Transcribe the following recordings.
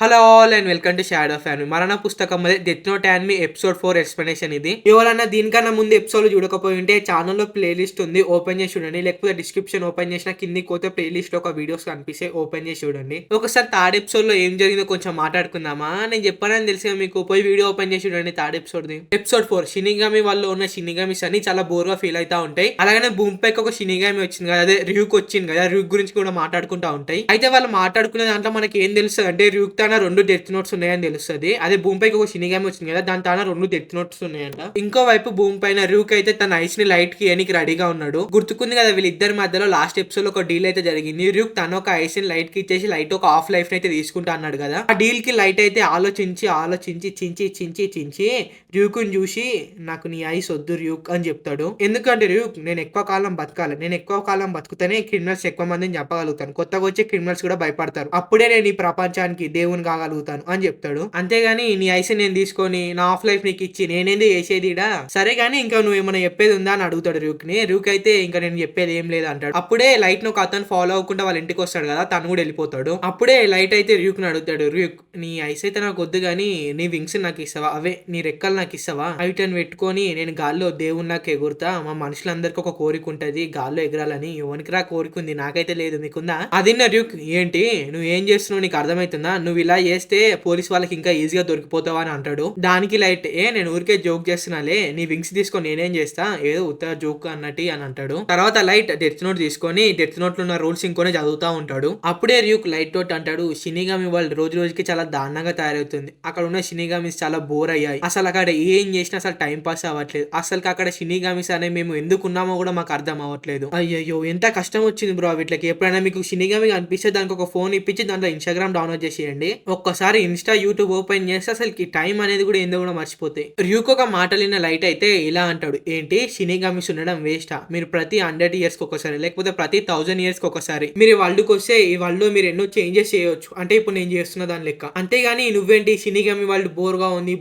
Hello all and welcome to shadow family మరణ పుస్తకం मध्ये death note and me episode 4 explanation ఇది. ఎవరన్నా దీనికన్నా ముందు ఎపిసోడ్ చూడకపోయి ఉంటే ఛానల్లో ప్లేలిస్ట్ ఉంది, ఓపెన్ చేసి చూడండి. లేకపోతే డిస్క్రిప్షన్ ఓపెన్ చేసిన కిందికి పోతే ప్లేలిస్ట్ ఒక వీడియోస్ కనిపిస్తే ఓపెన్ చేసి చూడండి. ఒకసారి థర్డ్ ఎపిసోడ్ లో ఏం జరిగిందో కొంచెం మాట్లాడుకుందామా. నేను చెప్పానని తెలిసి మీకు పోయి వీడియో ఓపెన్ చేసి చూడండి. Third episode the episode 4 shinigami వాళ్ళు ఉన్న షినిగామిస్ అన్ని చాలా బోర్ గా ఫీల్ అవుతా ఉంటాయి. అలాగే భూమి పైకి ఒక షినిగామి వచ్చింది కదా, అదే ర్యూక్ వచ్చింది కదా, ర్యూక్ గురించి కూడా మాట్లాడుకుంటా ఉంటాయి. అయితే వాళ్ళు మాట్లాడుకునే దాంట్లో మనకి ఏం తెలుస్తుంది అంటే ర్యూక్ తన 2 డెత్ నోట్స్ ఉన్నాయని తెలుస్తుంది. అదే భూమిపైకి ఒక షినిగామి వచ్చింది కదా, దాని తాన 2 డెత్ నోట్స్ ఉన్నాయంట. ఇంకో వైపు భూమి పైన ర్యూక్ అయితే తన ఐస్ ని లైట్ కి ఏనికి రెడీగా ఉన్నాడు. గుర్తుకుంది కదా వీళ్ళిద్దరి మధ్యలో లాస్ట్ ఎపిసోడ్ లో ఒక డీల్ అయితే జరిగింది. ర్యూక్ తన ఒక ఐస్ ని లైట్ కి ఇచ్చేసి లైట్ ఒక హాఫ్ లైఫ్ అయితే తీసుకుంటా అన్నాడు కదా. ఆ డీల్ కి లైట్ అయితే ఆలోచించి చించి ర్యూక్ ని చూసి నాకు నీ ఐస్ వద్దు ర్యూక్ అని చెప్తాడు. ఎందుకంటే ర్యూక్ నేను ఎక్కువ కాలం బతకాలి, నేను ఎక్కువ కాలం బతుకుతేనే క్రిమినల్స్ ఎక్కువ మందిని చెప్పగలుగుతాను, కొత్తగా వచ్చే క్రిమినల్స్ కూడా భయపడతారు, అప్పుడే నేను ఈ ప్రపంచానికి దేవుని కాగలుగుతాను అని చెప్తాడు. అంతేగాని నీ ఐస్ నేను తీసుకొని నా ఆఫ్ లైఫ్ నీకు ఇచ్చి నేనేంది చేసేదిడా, సరే గానీ ఇంకా నువ్వు ఏమైనా చెప్పేది ఉందా అని అడుగుతాడు ర్యూక్ ని. ర్యూక్ అయితే ఇంకా నేను చెప్పేది ఏం లేదు అంటాడు. అప్పుడే లైట్ ను ఒక అతను ఫాలో అవ్వకుండా వాళ్ళ ఇంటికి వస్తాడు కదా, తను కూడా వెళ్ళిపోతాడు. అప్పుడే లైట్ అయితే ర్యూక్ ని అడుగుతాడు, ర్యూక్ నీ ఐస్ అయితే నాకు వద్దు గానీ నీ వింగ్స్ నాకు ఇస్తావా, అవే నీ రెక్కలు నాకు ఇస్తావా, వీటిని పెట్టుకొని నేను గాల్లో దేవుని నాకు ఎగురుతా, మా మనుషులందరికీ ఒక కోరిక ఉంటది గాల్లో ఎగరాలని, ఎవరికి రా కోరిక ఉంది, నాకైతే లేదు, మీకుందా అది ర్యూక్. ఏంటి నువ్వు ఏం చేస్తున్నావు నీకు అర్థమవుతుందా, నువ్వు ఇలా చేస్తే పోలీస్ వాళ్ళకి ఇంకా ఈజీగా దొరికిపోతావా అని అంటాడు. దానికి లైట్ నేను ఊరికే జోక్ చేస్తున్నాలే, నీ వింగ్స్ తీసుకొని నేనేం చేస్తా, ఏదో ఉత్తర జోక్ అన్నట్టు అని అంటాడు. తర్వాత లైట్ డెత్ నోట్ తీసుకొని డెత్ నోట్ లో ఉన్న రూల్స్ ఇంకొని చదువుతా ఉంటాడు. అప్పుడే ర్యూక్ లైట్ తోటి అంటాడు, షినిగామి వాళ్ళు రోజు రోజుకి చాలా దారుణంగా తయారవుతుంది, అక్కడ ఉన్న షినిగామిస్ చాలా బోర్ అయ్యాయి, అసలు అక్కడ ఏం చేసినా అసలు టైం పాస్ అవ్వట్లేదు, అసలు అక్కడ షినిగామిస్ అనే మేము ఎందుకు ఉన్నామో కూడా మాకు అర్థం అవ్వట్లేదు, అయ్యయ్యో ఎంత కష్టం వచ్చింది బ్రో వీటికి. ఎప్పుడైనా మీకు షినిగామి అనిపిస్తే దానికి ఒక ఫోన్ ఇప్పించి దాంట్లో ఇన్స్టాగ్రామ్ డౌన్లోడ్ చేసేయండి, ఒక్కసారి ఇన్స్టా యూట్యూబ్ ఓపెన్ చేస్తే అసలు టైం అనేది కూడా ఏందో కూడా మర్చిపోతాయి. ర్యూక్ ఒక మాటలిన లైట్ అయితే ఇలా అంటాడు, ఏంటి షినిగామిస్ ఉండడం వేస్టా, మీరు ప్రతి 100 years కి ఒకసారి లేకపోతే ప్రతి 1000 years కి ఒకసారి మీరు వరల్డ్కి వస్తే ఈ వరల్డ్ లో మీరు ఎన్నో చేంజెస్ చేయొచ్చు, అంటే ఇప్పుడు నేను చేస్తున్న దాని లెక్క. అంతేగాని నువ్వేంటి షినిగామి వాళ్ళు బోర్గా ఉంది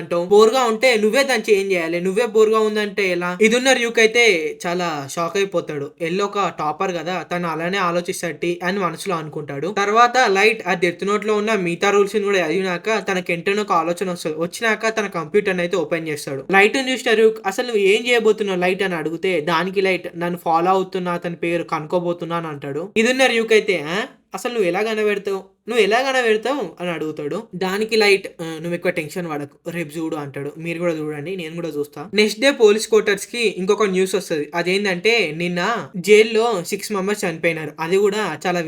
అంటావు, బోర్గా ఉంటే నువ్వే దాన్ని చేంజ్ చేయాలి, నువ్వే బోర్గా ఉందంటే ఎలా. ఇది ఉన్న ర్యూక్ అయితే చాలా షాక్ అయిపోతాడు. ఎల్లో ఒక టాపర్ కదా, తను అలానే ఆలోచిస్తాడు అని మనసులో అనుకుంటాడు. తర్వాత లైట్ ఆ డెత్ నోట్ లో ఉన్న మిగతా రూల్స్ కూడా చదివినాక తనకెంటనే ఒక ఆలోచన వస్తుంది. వచ్చినాక తన కంప్యూటర్ అయితే ఓపెన్ చేస్తాడు. లైట్ చూసిన ర్యూక్ అసలు నువ్వు ఏం చేయబోతున్నావు లైట్ అని అడిగితే దానికి లైట్ నన్ను ఫాలో అవుతున్నా, అతని పేరు కనుక్కోబోతున్నా అని అంటాడు. ఇది ఉన్న ర్యూక్ అయితే అసలు నువ్వు ఎలా కనబెడతావు అని అడుగుతాడు. దానికి లైట్ నువ్వు ఎక్కువ టెన్షన్ పడకు, రేపు చూడు అంటాడు. మీరు కూడా చూడండి, నేను కూడా చూస్తా. నెక్స్ట్ డే పోలీస్ క్వార్టర్స్ కి ఇంకొక న్యూస్ వస్తుంది. అదేంటంటే నిన్న జైల్లో 6 members చనిపోయినారు. అది కూడా చాలా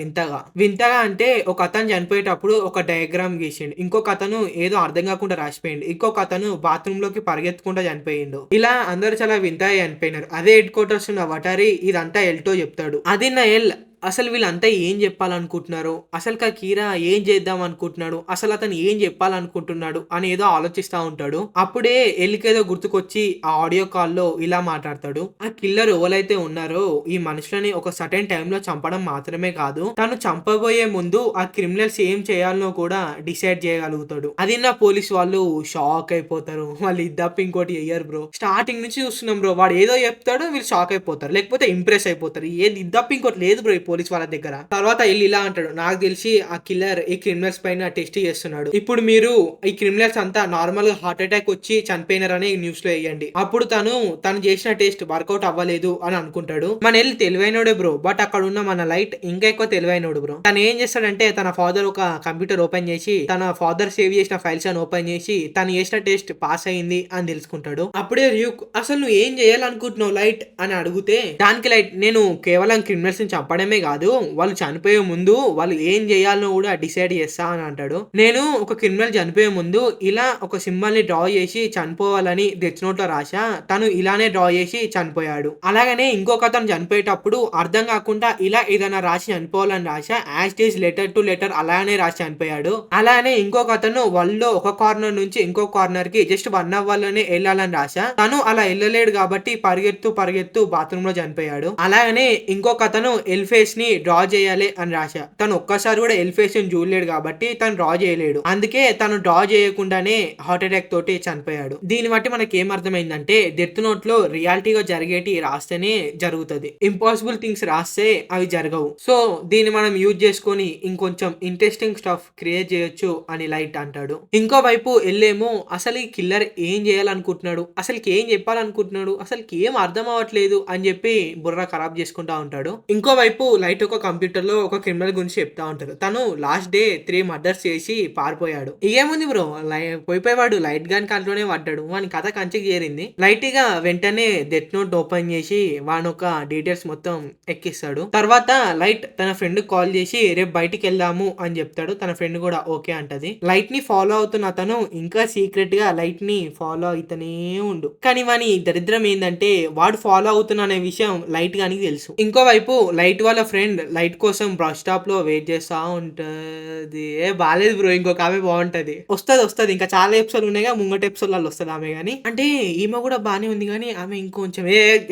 వింతగా అంటే ఒక అతను చనిపోయేటప్పుడు ఒక డయాగ్రామ్ గీసిండు, ఇంకొక అతను ఏదో అర్థం కాకుండా రాసిపోయిండు, ఇంకొక అతను బాత్రూమ్ లోకి పరిగెత్తుకుంటా చనిపోయిండు. ఇలా అందరు చాలా వింతగా చనిపోయినారు. అదే హెడ్ క్వార్టర్స్ ఉన్న వటారి ఇదంతా ఎల్టో చెప్తాడు. అది నా ఎల్ అసలు వీళ్ళంతా ఏం చెప్పాలనుకుంటున్నారు, అసలు కీరా ఏం చేద్దాం అనుకుంటున్నాడు, అసలు అతను ఏం చెప్పాలనుకుంటున్నాడు అని ఏదో ఆలోచిస్తా ఉంటాడు. అప్పుడే ఎల్లికేదో గుర్తుకొచ్చి ఆ ఆడియో కాల్లో ఇలా మాట్లాడతాడు, ఆ కిల్లర్ ఎవరైతే ఉన్నారో ఈ మనుషులని ఒక సర్టెన్ టైంలో చంపడం మాత్రమే కాదు, తను చంపబోయే ముందు ఆ క్రిమినల్స్ ఏం చేయాలనో కూడా డిసైడ్ చేయగలుగుతాడు. అది నా పోలీస్ వాళ్ళు షాక్ అయిపోతారు. వాళ్ళు ఇద్దప్ప ఇంకోటి చెయ్యరు బ్రో. స్టార్టింగ్ నుంచి చూస్తున్నాం బ్రో, వాడు ఏదో చెప్తాడు వీళ్ళు షాక్ అయిపోతారు, లేకపోతే ఇంప్రెస్ అయిపోతారు. ఏది ఇద్దప్ప ఇంకోటి లేదు బ్రో పోలీస్ వాళ్ళ దగ్గర. తర్వాత వెళ్ళి ఇలా అంటాడు, నాకు తెలిసి ఆ కిల్లర్ ఈ క్రిమినల్స్ పైన టెస్ట్ చేస్తున్నాడు, ఇప్పుడు మీరు ఈ క్రిమినల్స్ అంతా నార్మల్ గా హార్ట్ అటాక్ వచ్చి చనిపోయినారని న్యూస్ లో వేయండి, అప్పుడు తను చేసిన టెస్ట్ వర్కౌట్ అవ్వలేదు అని అనుకుంటాడు. మన వెళ్ళి తెలివైనోడే బ్రో, బట్ అక్కడ ఉన్న మన లైట్ ఇంకా ఎక్కువ తెలివైనోడు బ్రో. తను ఏం చేస్తాడంటే తన ఫాదర్ ఒక కంప్యూటర్ ఓపెన్ చేసి తన ఫాదర్ సేవ్ చేసిన ఫైల్స్ అని ఓపెన్ చేసి తను చేసిన టెస్ట్ పాస్ అయింది అని తెలుసుకుంటాడు. అప్పుడే ర్యూక్ అసలు నువ్వు ఏం చేయాలనుకుంటున్నావు లైట్ అని అడిగితే దానికి లైట్ నేను కేవలం క్రిమినల్స్ ని చంపడమే కాదు, వాళ్ళు చనిపోయే ముందు వాళ్ళు ఏం చేయాలో కూడా డిసైడ్ చేస్తా అని అంటాడు. నేను ఒక క్రిమినల్ చనిపోయే ముందు ఇలా ఒక సింబల్ ని డ్రా చేసి చనిపోవాలని డెత్ నోట్ లో రాశా, తను ఇలానే డ్రా చేసి చనిపోయాడు. అలాగనే ఇంకొక అతను చనిపోయేటప్పుడు అర్థం కాకుండా ఇలా ఏదైనా రాసి చనిపోవాలని రాశా, as is letter to letter అలానే రాసి చనిపోయాడు. అలానే ఇంకొక అతను వరల్డ్ ఒక కార్నర్ నుంచి ఇంకో కార్నర్ కి జస్ట్ 1 hour లోనే వెళ్ళాలని రాశా, తను అలా వెళ్ళలేడు కాబట్టి పరిగెత్తు బాత్రూమ్ లో చనిపోయాడు. అలాగనే ఇంకొక అతను ఎల్ఫేస్ ఫేస్ ని డ్రా చేయాలి అని రాశ. తను ఒక్కసారి కూడా ఎల్ ఫేస్ ని చూడలేడు కాబట్టి తను డ్రా చేయలేడు. అందుకే తను డ్రా చేయకుండానే హార్ట్ అటాక్ తోటి చనిపోయాడు. దీన్ని బట్టి మనకి ఏం అర్థమైందంటే డెత్ నోట్ లో రియాలిటీగా జరిగేటి రాస్తేనే జరుగుతుంది, ఇంపాసిబుల్ థింగ్స్ రాస్తే అవి జరగవు. సో దీన్ని మనం యూజ్ చేసుకొని ఇంకొంచెం ఇంట్రెస్టింగ్ స్టఫ్ క్రియేట్ చేయొచ్చు అని లైట్ అంటాడు. ఇంకో వైపు ఎల్లేమో అసలు ఈ కిల్లర్ ఏం చేయాలనుకుంటున్నాడు, అసలుకి ఏం చెప్పాలనుకుంటున్నాడు, అసలుకి ఏం అర్థం అవ్వట్లేదు అని చెప్పి బుర్ర ఖరాబ్ చేసుకుంటా ఉంటాడు. ఇంకోవైపు లైట్ ఒక కంప్యూటర్ లో ఒక క్రిమినల్ గురించి చెప్తా ఉంటారు. తను లాస్ట్ డే 3 మర్డర్స్ చేసి పారిపోయాడు. ఏముంది బ్రో, పోయిపోయేవాడు లైట్ గన్ కంట్లోనే పడ్డాడు, వాని కథ కంచికి చేరింది. లైట్ గా వెంటనే డెత్ నోట్ ఓపెన్ చేసి వాని ఒక డీటెయిల్స్ మొత్తం ఎక్కిస్తాడు. తర్వాత లైట్ తన ఫ్రెండ్ కాల్ చేసి రేపు బయటికి వెళ్దాము అని చెప్తాడు. తన ఫ్రెండ్ కూడా ఓకే అంటది. లైట్ ని ఫాలో అవుతున్న అతను ఇంకా సీక్రెట్ గా లైట్ ని ఫాలో అవుతూనే ఉండు. కానీ వాని దరిద్రం ఏంటంటే వాడు ఫాలో అవుతున్న అనే విషయం లైట్ గానికి తెలుసు. ఇంకోవైపు లైట్ వాళ్ళ ఫ్రెండ్ లైట్ కోసం బస్ స్టాప్ లో వెయిట్ చేస్తా ఉంటది. బాలేదు బ్రో, ఇంకొక ఆమె బాగుంటది. వస్తది ఇంకా చాలా ఎపిసోడ్ ఉన్నాయి, ముంగటి ఎపిసోడ్ లో వస్తుంది ఆమె. గానీ అంటే ఈమె కూడా బానే ఉంది, కానీ ఆమె ఇంకొంచెం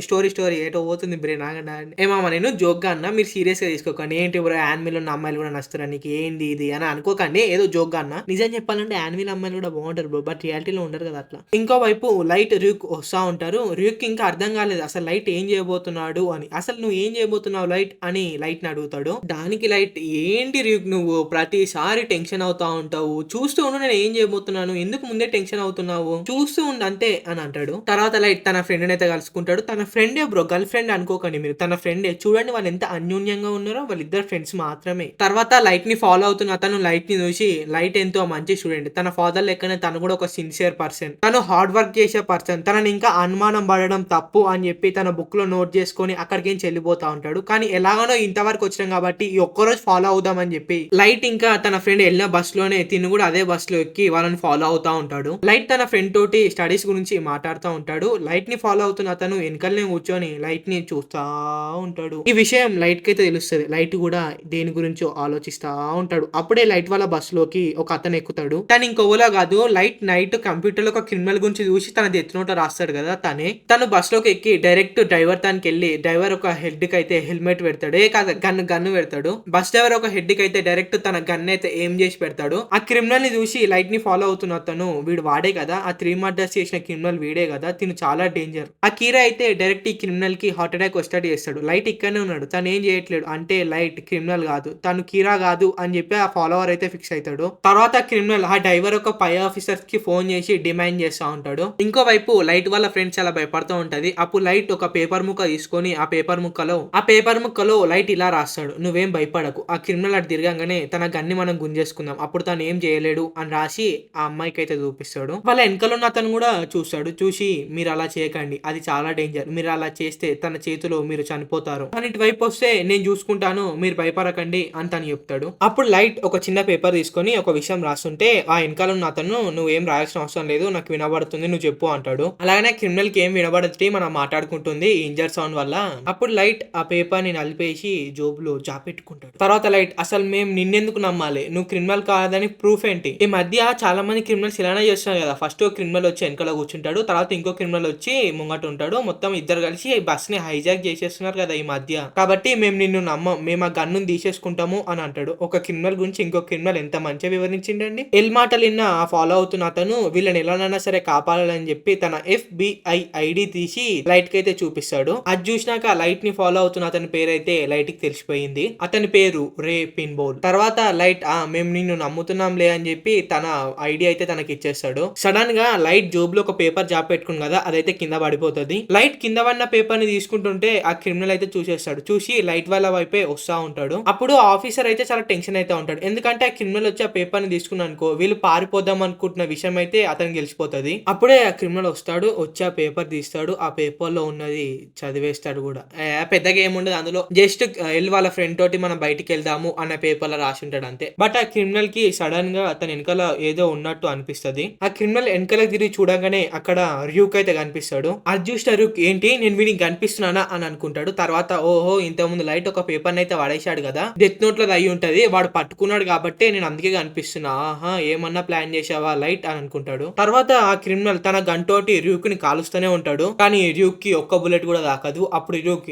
స్టోరీ ఏటో పోతుంది బ్రెయిన్ ఆగండి. ఏమమ్మా నేను జోక్ గా అన్నా, మీరు సీరియస్ గా తీసుకోకండి. ఏంటి బ్రో యానిమల్ ఉన్న అమ్మాయిలు కూడా నచ్చుతారా నీకు, ఏంది ఇది అని అనుకోకండి, ఏదో జోక్ గా అన్నా. నిజం చెప్పాలంటే యానిమల్ అమ్మాయిలు కూడా బాగుంటారు బ్రో, బట్ రియాలిటీలో ఉండరు కదా అట్లా. ఇంకో వైపు లైట్ ర్యూక్ వస్తా ఉంటారు. ర్యూక్ ఇంకా అర్థం కాలేదు అసలు లైట్ ఏం చేయబోతున్నాడు అని. అసలు నువ్వు ఏం చేయబోతున్నావు లైట్ అని లైట్ ని అడుగుతాడు. దానికి లైట్ ఏంటి ర్యూక్ నువ్వు ప్రతిసారి టెన్షన్ అవుతా ఉంటావు, చూస్తూ ఉండు నేను ఏం చేయబోతున్నాను, ఎందుకు ముందే టెన్షన్ అవుతున్నావు, చూస్తూ ఉండు అంతే అని అంటాడు. తర్వాత లైట్ తన ఫ్రెండ్ అయితే కలుసుకుంటాడు. తన ఫ్రెండే బ్రో, గర్ల్ ఫ్రెండ్ అనుకోకండి మీరు, తన ఫ్రెండే. చూడండి వాళ్ళు ఎంత అన్యోన్యంగా ఉన్నారో, వాళ్ళిద్దరు ఫ్రెండ్స్ మాత్రమే. తర్వాత లైట్ ని ఫాలో అవుతున్న అతను లైట్ ని చూసి లైట్ ఎంతో మంచి స్టూడెంట్, తన ఫాదర్ లెక్కనే తను కూడా ఒక సిన్సియర్ పర్సన్, తను హార్డ్ వర్క్ చేసే పర్సన్, తనని ఇంకా అనుమానం పడడం తప్పు అని చెప్పి తన బుక్ లో నోట్ చేసుకొని అక్కడికి వెళ్ళిపోతా ఉంటాడు. కానీ ఎలాగనో ఇంతవరకు వచ్చినాం కాబట్టి ఈ ఒక్కరోజు ఫాలో అవుదాం అని చెప్పి లైట్ ఇంకా తన ఫ్రెండ్ వెళ్ళిన బస్ లోనే తిను కూడా అదే బస్ లో ఎక్కి వాళ్ళని ఫాలో అవుతా ఉంటాడు. లైట్ తన ఫ్రెండ్ తోటి స్టడీస్ గురించి మాట్లాడుతూ ఉంటాడు. లైట్ ని ఫాలో అవుతున్న అతను వెనకల్నే కూర్చొని లైట్ ని చూస్తా ఉంటాడు. ఈ విషయం లైట్ కి అయితే తెలుస్తుంది. లైట్ కూడా దేని గురించో ఆలోచిస్తా ఉంటాడు. అప్పుడే లైట్ వాళ్ళ బస్ లోకి ఒక అతను ఎక్కుతాడు. తను ఇంకోలా కాదు, లైట్ నైట్ కంప్యూటర్ లో ఒక క్రిమినల్ గురించి చూసి తన డెత్ నోట్ రాస్తాడు కదా తనే. తను బస్ లోకి ఎక్కి డైరెక్ట్ డ్రైవర్ తానికి వెళ్ళి డ్రైవర్ ఒక హెడ్ కి అయితే హెల్మెట్ పెడతాడు, కాదు గన్ను పెడతాడు. బస్ డ్రైవర్ ఒక హెడ్ కి అయితే డైరెక్ట్ తన గన్ అయితే ఏం చేసి పెడతాడు. ఆ క్రిమినల్ ని చూసి లైట్ ని ఫాలో అవుతున్న అతను వీడు వాడే కదా, ఆ 3 మర్డర్స్ చేసిన క్రిమినల్ వీడే కదా, తిను చాలా డేంజర్. ఆ కీరా అయితే డైరెక్ట్ ఈ క్రిమినల్ కి హార్ట్ అటాక్ వచ్చేటట్టు చేస్తాడు. లైట్ ఇక్కడనే ఉన్నాడు, తను ఏం చేయట్లేడు. అంటే లైట్ క్రిమినల్ కాదు, తను కీరా కాదు అని చెప్పి ఆ ఫాలోవర్ అయితే ఫిక్స్ అవుతాడు. తర్వాత క్రిమినల్ ఆ డ్రైవర్ ఒక పై ఆఫీసర్ కి ఫోన్ చేసి డిమాండ్ చేస్తా ఉంటాడు. ఇంకోవైపు లైట్ వాళ్ళ ఫ్రెండ్స్ చాలా భయపడుతూ ఉంటది. అప్పుడు లైట్ ఒక పేపర్ ముక్క తీసుకొని ఆ పేపర్ ముక్కలో లైట్ ఇలా రాస్తాడు, నువ్వేం భయపడకు, ఆ క్రిమినల్ అటు తిరగంగానే తన గన్ని మనం గుంజేసుకుందాం, అప్పుడు తను ఏం చేయలేడు అని రాసి ఆ అమ్మాయికి అయితే చూపిస్తాడు. వాళ్ళ వెనకలో ఉన్న అతను కూడా చూస్తాడు. చూసి మీరు అలా చేయకండి, అది చాలా డేంజర్, మీరు అలా చేస్తే తన చేతిలో మీరు చనిపోతారు, కానీ ఇటువైపు వస్తే నేను చూసుకుంటాను, మీరు భయపడకండి అని తను చెప్తాడు. అప్పుడు లైట్ ఒక చిన్న పేపర్ తీసుకొని ఒక విషయం రాస్తుంటే ఆ వెనకాల ఉన్న అతను నువ్వేం రాయాల్సిన అవసరం లేదు, నాకు వినబడుతుంది, నువ్వు చెప్పు అంటాడు. అలాగనే క్రిమినల్ కి ఏం వినబడదు, మనం మాట్లాడుకుంటుంది ఇంజర్ సౌండ్ వల్ల. అప్పుడు లైట్ ఆ పేపర్ ని నలిపేసి జోబులో జాపెట్టుకుంటాడు. తర్వాత లైట్ అసలు మేము నిన్నెందుకు నమ్మాలి, నువ్వు క్రిమినల్ కాదని ప్రూఫ్ ఏంటి? ఈ మధ్య చాలా మంది క్రిమినల్స్ ఇలానే చేస్తున్నారు కదా, ఫస్ట్ క్రిమినల్ వచ్చి వెనకాల కూర్చుంటాడు, తర్వాత ఇంకో క్రిమినల్ వచ్చి ముంగట ఉంటాడు, మొత్తం ఇద్దరు కలిసి బస్ ని హైజాక్ చేసేస్తున్నారు కదా ఈ మధ్య, కాబట్టి మేము నిన్ను నమ్మం, మేము ఆ గన్ను తీసేసుకుంటాము అని అంటాడు. ఒక క్రిమినల్ గురించి ఇంకో క్రిమినల్ ఎంత మంచిగా వివరించిండండి. ఎల్ మాటలు విన్న ఫాలో అవుతున్న అతను వీళ్ళని ఎలానైనా సరే కాపాడాలని చెప్పి తన FBI ఐడి తీసి లైట్ కి అయితే చూపిస్తాడు. అది చూసినాక లైట్ ని ఫాలో అవుతున్న అతని పేరు అయితే లైట్ కి తెలిసిపోయింది. అతని పేరు రే పిన్బోల్. తర్వాత లైట్ మేము నిన్ను నమ్ముతున్నాంలే అని చెప్పి తన ఐడి అయితే తనకి ఇచ్చేస్తాడు. సడన్ గా లైట్ జోబ్ లో ఒక పేపర్ జాబ్ పెట్టుకుంది కదా, అదైతే కింద పడిపోతుంది. లైట్ కింద పడిన పేపర్ ని తీసుకుంటుంటే ఆ క్రిమినల్ అయితే చూసేస్తాడు. చూసి లైట్ వాళ్ళ వైపే వస్తా ఉంటాడు. అప్పుడు ఆఫీసర్ అయితే చాలా టెన్షన్ అయితే ఉంటాడు, ఎందుకంటే ఆ క్రిమినల్ వచ్చి ఆ పేపర్ ని తీసుకున్నా అనుకో వీళ్ళు పారిపోదాం అనుకుంటున్న విషయం అయితే అతనికి తెలిసిపోతుంది. అప్పుడే ఆ క్రిమినల్ వస్తాడు, వచ్చి ఆ పేపర్ తీస్తాడు, ఆ పేపర్ లో ఉన్నది చదివేస్తాడు కూడా. పెద్దగా ఏముండదు అందులో, జస్ట్ ఎల్ వాళ్ళ ఫ్రెండ్ తోటి మనం బయటికి వెళ్దాము అన్న పేపర్ లో రాసి ఉంటాడు అంతే. బట్ ఆ క్రిమినల్ కి సడన్ గా అతని వెనకాల ఏదో ఉన్నట్టు అనిపిస్తుంది. ఆ క్రిమినల్ వెనకాల తిరిగి చూడగానే అక్కడ ర్యూక్ అయితే కనిపిస్తాడు. అది చూసిన ర్యూక్ ఏంటి నేను వీడికి కనిపిస్తున్నానా అని అనుకుంటాడు. తర్వాత ఓహో ఇంతకుముందు లైట్ ఒక పేపర్ అయితే వాడేశాడు కదా, డెత్ నోట్ లో అయి ఉంటది, వాడు పట్టుకున్నాడు కాబట్టి నేను అందుకే కనిపిస్తున్నా, ఆహా ఏమన్నా ప్లాన్ చేసావా లైట్ అని అనుకుంటాడు. తర్వాత ఆ క్రిమినల్ తన గంటోటి ర్యూక్ ని కాలుస్తూనే ఉంటాడు, కానీ ర్యూక్ కి ఒక్క బుల్లెట్ కూడా తాకదు. అప్పుడు ర్యూక్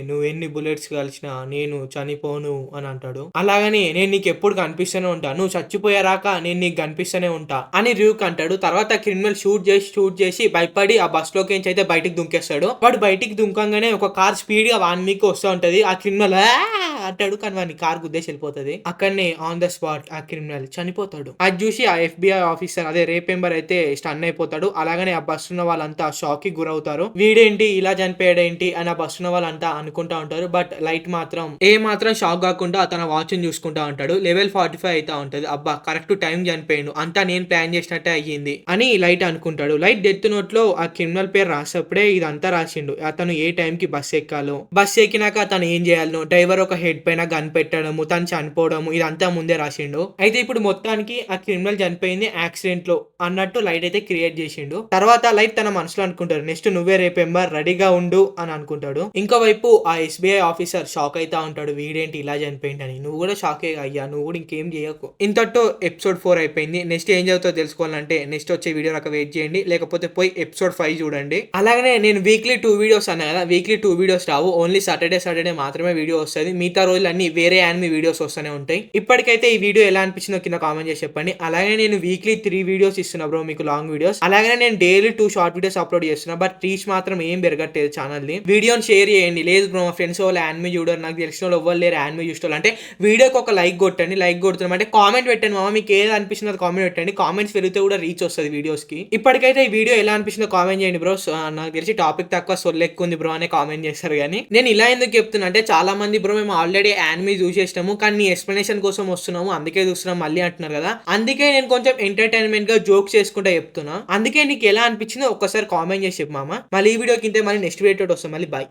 నువ్వు ఎన్ని బుల్లెట్స్ కాల్చి కలిసిన నేను చనిపోను అని అంటాడు. అలాగని నేను నీకు ఎప్పుడు కనిపిస్తూనే ఉంటా, నువ్వు చచ్చిపోయారాక నేను నీకు కనిపిస్తూనే ఉంటా అని ర్యూక్ అంటాడు. తర్వాత క్రిమినల్ షూట్ చేసి భయపడి ఆ బస్ లోకి అయితే బయటికి దుంకేస్తాడు. వాడు బయటికి దుంకంగానే ఒక కార్ స్పీడ్ గా వాన్ మీకు వస్తూ ఉంటది. ఆ క్రిమినల్ అంటాడు, కానీ వాడిని కార్ గుద్దేసి వెళ్ళిపోతుంది. అక్కడనే ఆన్ ద స్పాట్ ఆ క్రిమినల్ చనిపోతాడు. అది చూసి ఆ FBI ఆఫీసర్ అదే రేప్ మెంబర్ అయితే స్టన్ అయిపోతాడు. అలాగనే ఆ బస్ ఉన్న వాళ్ళంతా షాక్ కి గురవుతారు. వీడేంటి ఇలా చనిపోయాడేంటి అని ఆ బస్ ఉన్న వాళ్ళంతా అనుకుంటా ఉంటారు. బట్ లైట్ మాత్రం మాత్రం షాక్ కాకుండా తన వాచ్ ని చూసుకుంటా ఉంటాడు. లెవెల్ 45 అయితే ఉంటది. అబ్బా కరెక్ట్ టైం చనిపోయాడు, అంతా నేను ప్లాన్ చేసినట్టే అయ్యింది అని లైట్ అనుకుంటాడు. లైట్ డెత్ నోట్ లో ఆ క్రిమినల్ పేరు రాసేప్పుడే ఇదంతా రాసిండు. అతను ఏ టైం కి బస్ ఎక్కాలో, బస్ ఎక్కినాక అతను ఏం చేయాలను, డ్రైవర్ ఒక హెడ్ పైన గన్ పెట్టడము, తను చనిపోవడము, ఇదంతా ముందే రాసిండు. అయితే ఇప్పుడు మొత్తానికి ఆ క్రిమినల్ చనిపోయింది యాక్సిడెంట్ లో అన్నట్టు లైట్ అయితే క్రియేట్ చేసిండు. తర్వాత లైట్ తన మనసులో అనుకుంటాడు, నెక్స్ట్ నువ్వే రేపెంబర్ రెడీగా ఉండు అని అనుకుంటాడు. ఇంకోవైపు ఆ SBI ఆఫీసర్ షాక్ అయితా ఉంటాడు, వీడేంటి ఇలా చనిపోయిందని. నువ్వు కూడా షాకే అయ్యా, నువ్వు కూడా ఇంకేం చేయకు. ఇంతతో ఎపిసోడ్ 4 అయిపోయింది. నెక్స్ట్ ఏం చదువుతుందో తెలుసుకోవాలంటే నెక్స్ట్ వచ్చే వీడియో దాకా వెయిట్ చేయండి, లేకపోతే పోయి ఎపిసోడ్ 5 చూడండి. అలాగనే నేను వీక్లీ 2 వీడియోస్ అన్నా కదా, వీక్లీ 2 వీడియోస్ రావు, ఓన్లీ సాటర్డే మాత్రమే వీడియో వస్తుంది. మిగతా రోజులన్నీ వేరే యానిమే వీడియోస్ వస్తూనే ఉంటాయి. ఇప్పటికైతే ఈ వీడియో ఎలా అనిపించిందో కింద కామెంట్ చేసి చెప్పండి. అలాగే నేను వీక్లీ 3 వీడియోస్ ఇస్తున్నా బ్రో మీకు, లాంగ్ వీడియోస్. అలాగే నేను డైలీ 2 షార్ట్ వీడియోస్ అప్లోడ్ చేస్తున్నా. బట్ రీచ్ మాత్రం ఏం పెరగట్లేదు ఛానల్ ని. వీడియోని షేర్ చేయండి. లేదు బ్రో మా ఫ్రెండ్స్ వాళ్ళు యానిమే చూడరు, నాకు తెలిసిన వాళ్ళు ఎవ్వరు లేరు యానిమే చూస్తారు అంటే వీడియోకి ఒక లైక్ కొట్టండి. లైక్ కొడుతున్నాం అంటే కామెంట్ పెట్టండి మామ, మీకు ఏది అనిపిస్తుందో కామెంట్ పెట్టండి. కామెంట్స్ పెరిగితే కూడా రీచ్ వస్తుంది వీడియోస్ కి. ఇప్పటికైతే ఈ వీడియో ఎలా అనిపిస్తుందో కామెంట్ చేయండి బ్రో. నాకు తెలిసి టాపిక్ తక్కువ సొల్లు ఎక్కువ ఉంది బ్రో అనే కామెంట్ చేస్తారు. కానీ నేను ఇలా ఎందుకు చెప్తున్నా అంటే చాలా మంది బ్రో మేము ఆల్రెడీ యానిమే చూసేసినాము కానీ నీ ఎక్స్ప్లెనేషన్ కోసం వస్తున్నాము అందుకే చూస్తున్నాం మళ్ళీ అంటున్నారు కదా. అందుకే నేను కొంచెం ఎంటర్టైన్మెంట్ గా జోక్స్ చేసుకుంటా చెప్తున్నా. అందుకే నీకు ఎలా అనిపించిందో ఒక్కసారి కామెంట్ చేసి చెప్పు మామ. మళ్ళీ ఈ వీడియోకి ఇంతే, మళ్ళీ నెక్స్ట్ వీడియో వస్తాం. మళ్ళీ బాయ్.